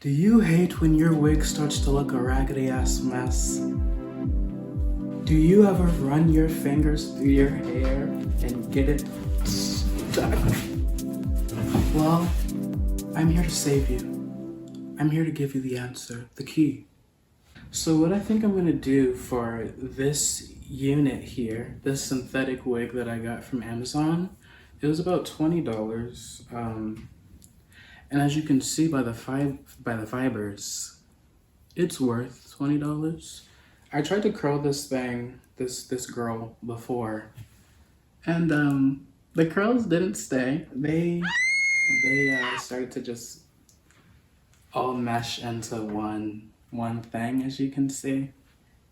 Do you hate when your wig starts to look a raggedy ass mess? Do you ever run your fingers through your hair and get it stuck? Well, I'm here to save you. I'm here to give you the answer, the key. So what I think I'm gonna do for this unit here, this synthetic wig that I got from Amazon, it was about $20. And as you can see by the fibers, it's worth $20. I tried to curl this thing, this girl before, and the curls didn't stay. They started to just all mesh into one thing, as you can see.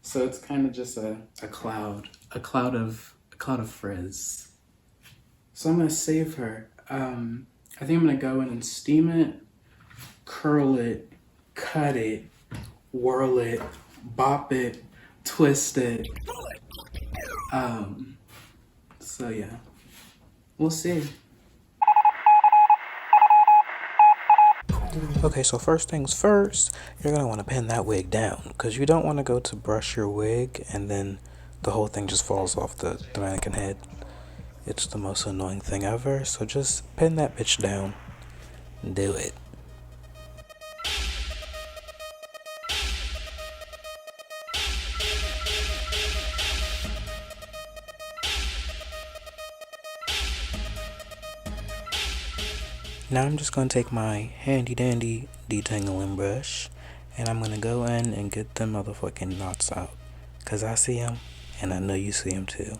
So it's kind of just a cloud of frizz. So I'm gonna save her. I think I'm gonna go in and steam it, curl it, cut it, whirl it, bop it, twist it. So yeah, we'll see. Okay, so first things first, you're gonna want to pin that wig down because you don't want to go to brush your wig and then the whole thing just falls off the mannequin head. It's the most annoying thing ever, so just pin that bitch down. Do it. Now I'm just going to take my handy dandy detangling brush and I'm going to go in and get them motherfucking knots out. Because I see them and I know you see them too.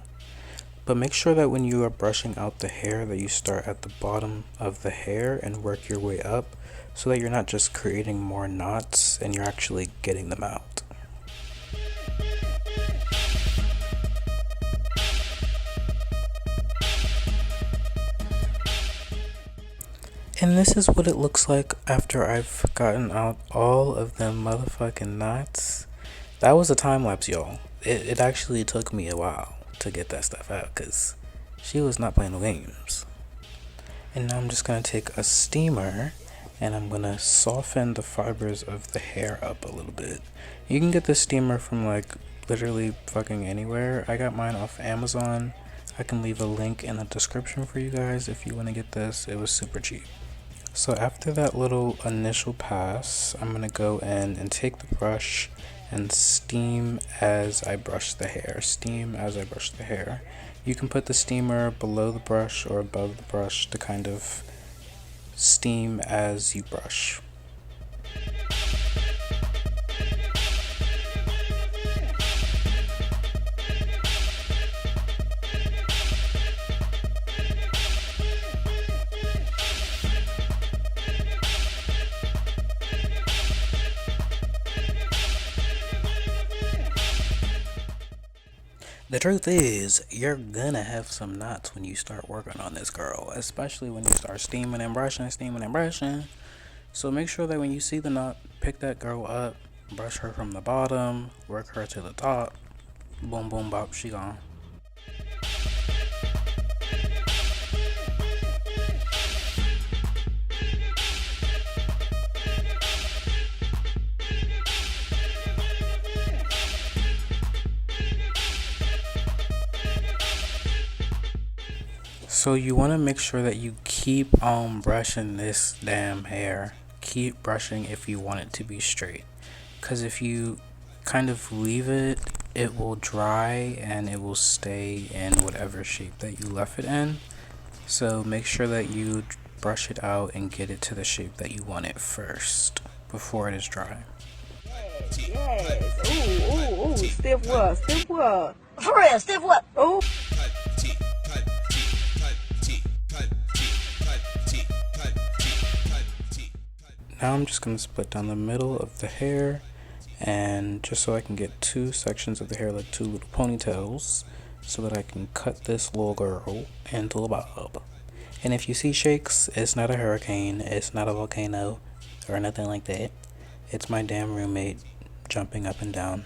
But make sure that when you are brushing out the hair that you start at the bottom of the hair and work your way up so that you're not just creating more knots and you're actually getting them out. And this is what it looks like after I've gotten out all of them motherfucking knots. That was a time lapse, y'all. It actually took me a while to get that stuff out because she was not playing no games. And now I'm just going to take a steamer and I'm going to soften the fibers of the hair up a little bit. You can get this steamer from like literally fucking anywhere. I got mine off Amazon. I can leave a link in the description for you guys if you want to get this. It was super cheap. So after that little initial pass, I'm going to go in and take the brush and steam as I brush the hair. Steam as I brush the hair. You can put the steamer below the brush or above the brush to kind of steam as you brush. The truth is, you're gonna have some knots when you start working on this girl, especially when you start steaming and brushing. So make sure that when you see the knot, pick that girl up, brush her from the bottom, work her to the top, boom boom bop, she gone. So you want to make sure that you keep on brushing this damn hair. Keep brushing if you want it to be straight. Because if you kind of leave it, it will dry and it will stay in whatever shape that you left it in. So make sure that you brush it out and get it to the shape that you want it first before it is dry. Yes. Ooh. Stiff what? For real, stiff what? Ooh. Now I'm just going to split down the middle of the hair and just so I can get two sections of the hair like two little ponytails so that I can cut this little girl into a bob. And if you see shakes, it's not a hurricane, it's not a volcano or nothing like that. It's my damn roommate jumping up and down.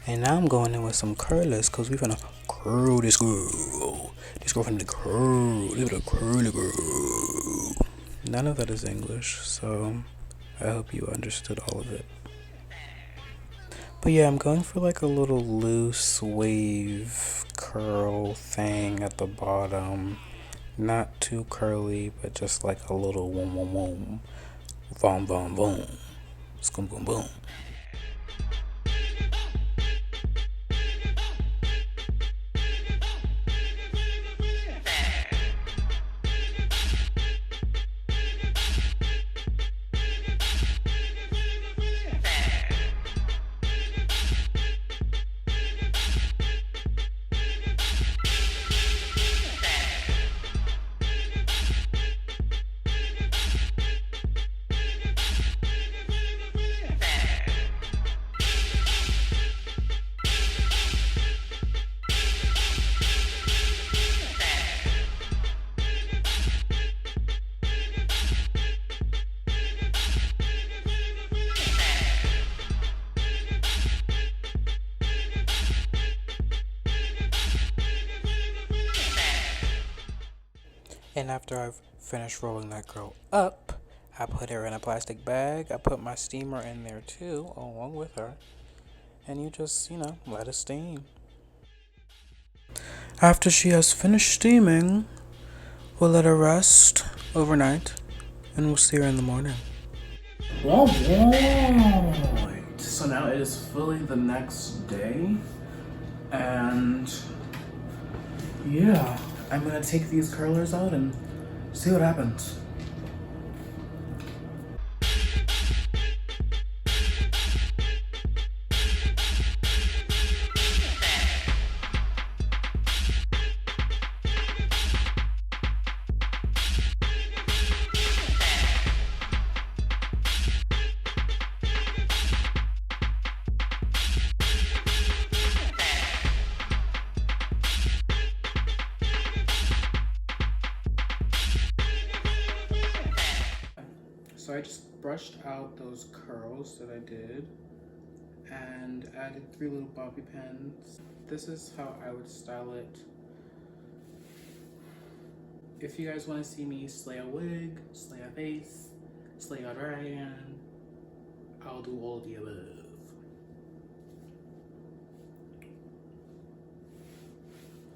And now I'm going in with some curlers because we're gonna curl this girl. This girl finna curl. Leave it a curly girl. None of that is English, so I hope you understood all of it. But yeah, I'm going for like a little loose wave curl thing at the bottom. Not too curly, but just like a little boom boom boom. Boom boom boom. Scoom boom boom. And after I've finished rolling that girl up, I put her in a plastic bag. I put my steamer in there too, along with her. And you just, let it steam. After she has finished steaming, we'll let her rest overnight, and we'll see her in the morning. Alright, so now it is fully the next day, and yeah, I'm gonna take these curlers out and see what happens. So I just brushed out those curls that I did and added 3 little bobby pins. This is how I would style it. If you guys want to see me slay a wig, slay a face, slay a dragon, I'll do all the above.